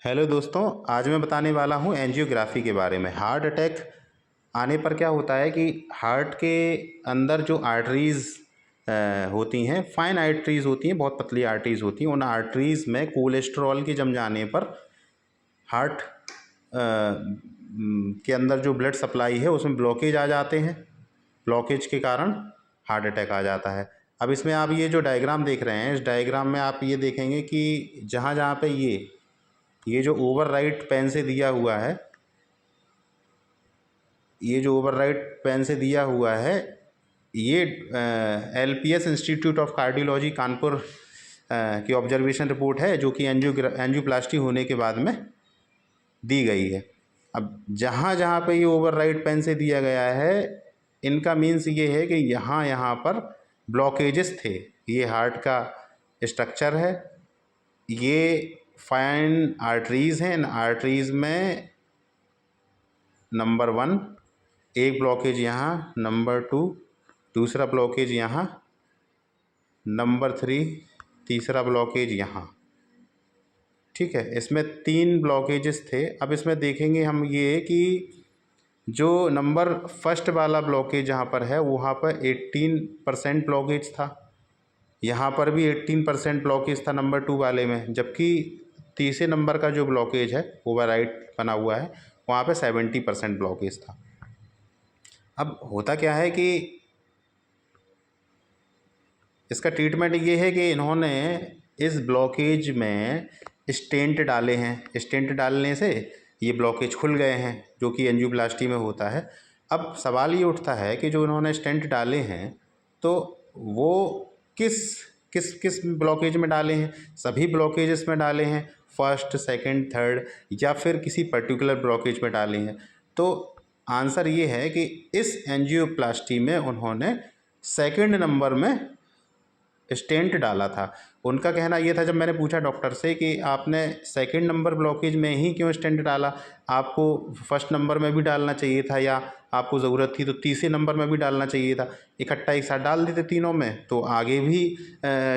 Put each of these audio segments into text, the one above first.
Hello दोस्तों, आज मैं बताने वाला हूँ एंजियोग्राफी के बारे में। हार्ट अटैक आने पर क्या होता है कि हार्ट के अंदर जो आर्टरीज़ होती हैं, फाइन आर्टरीज़ होती हैं, बहुत पतली आर्टरीज़ होती हैं। उन आर्टरीज़ में कोलेस्ट्रॉल के जम जाने पर हार्ट के अंदर जो ब्लड सप्लाई है उसमें ब्लॉकेज आ जाते हैं। ब्लॉकेज के कारण हार्ट अटैक आ जाता है। अब इसमें आप ये जो डायग्राम देख रहे हैं, इस डायग्राम में आप ये देखेंगे कि जहाँ जहाँ पे ये जो ओवर राइट पेन से दिया हुआ है, ये जो ओवर राइट पेन से दिया हुआ है, ये LPS institute of cardiology Kanpur की ऑब्जर्वेशन रिपोर्ट है, जो कि एंजियोप्लास्टी होने के बाद में दी गई है। अब जहाँ जहाँ पे ये ओवर राइट पेन से दिया गया है, इनका मीन्स ये है कि यहाँ यहाँ पर ब्लॉकेजेस थे। ये हार्ट का स्ट्रक्चर है, ये फाइन आर्टरीज़ हैं। इन आर्टरीज़ में नंबर 1 एक ब्लॉकेज यहाँ, नंबर 2 दूसरा ब्लॉकेज यहाँ, नंबर 3 तीसरा ब्लॉकेज यहाँ। ठीक है, इसमें 3 ब्लॉकेजेस थे। अब इसमें देखेंगे हम ये कि जो नंबर फर्स्ट वाला ब्लॉकेज जहाँ पर है, वहाँ पर 18% ब्लॉकेज था। यहाँ पर भी 18% ब्लॉकेज था नंबर 2 वाले में, जबकि तीसरे नंबर का जो ब्लॉकेज है ओवर राइट बना हुआ है, वहाँ पे 70% ब्लॉकेज था। अब होता क्या है कि इसका ट्रीटमेंट ये है कि इन्होंने इस ब्लॉकेज में स्टेंट डाले हैं। स्टेंट डालने से ये ब्लॉकेज खुल गए हैं, जो कि एंजियोप्लास्टी में होता है। अब सवाल ये उठता है कि जो इन्होंने स्टेंट डाले हैं, तो वो किस किस किस ब्लॉकेज में डाले हैं? सभी ब्लॉकेजेस में डाले हैं, फर्स्ट, सेकंड, थर्ड, या फिर किसी पर्टिकुलर ब्लॉकेज में डाले हैं? तो आंसर ये है कि इस एंजियोप्लास्टी में उन्होंने सेकंड नंबर में स्टेंट डाला था। उनका कहना ये था, जब मैंने पूछा डॉक्टर से कि आपने सेकंड नंबर ब्लॉकेज में ही क्यों स्टेंट डाला, आपको फर्स्ट नंबर में भी डालना चाहिए था, या आपको ज़रूरत थी तो तीसरे नंबर में भी डालना चाहिए था। इकट्ठा एक साथ डाल देते तीनों में, तो आगे भी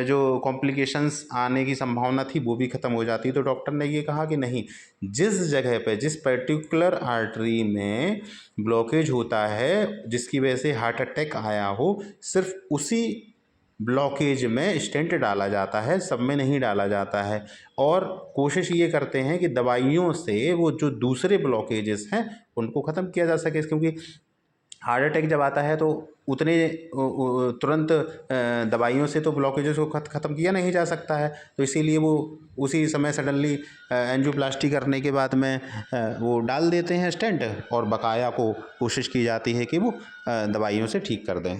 जो कॉम्प्लिकेशंस आने की संभावना थी वो भी ख़त्म हो जाती। तो डॉक्टर ने ये कहा कि नहीं, जिस जगह पे, जिस पर्टिकुलर आर्टरी में ब्लॉकेज होता है जिसकी वजह से हार्ट अटैक आया हो, सिर्फ उसी ब्लॉकेज में स्टेंट डाला जाता है, सब में नहीं डाला जाता है। और कोशिश ये करते हैं कि दवाइयों से वो जो दूसरे ब्लॉकेजेस हैं उनको ख़त्म किया जा सके, क्योंकि हार्ट अटैक जब आता है तो उतने तुरंत दवाइयों से तो ब्लॉकेजेस को ख़त्म किया नहीं जा सकता है। तो इसीलिए वो उसी समय सडनली एंजियोप्लास्टी करने के बाद में वो डाल देते हैं स्टेंट, और बकाया को कोशिश की जाती है कि वो दवाइयों से ठीक कर दें।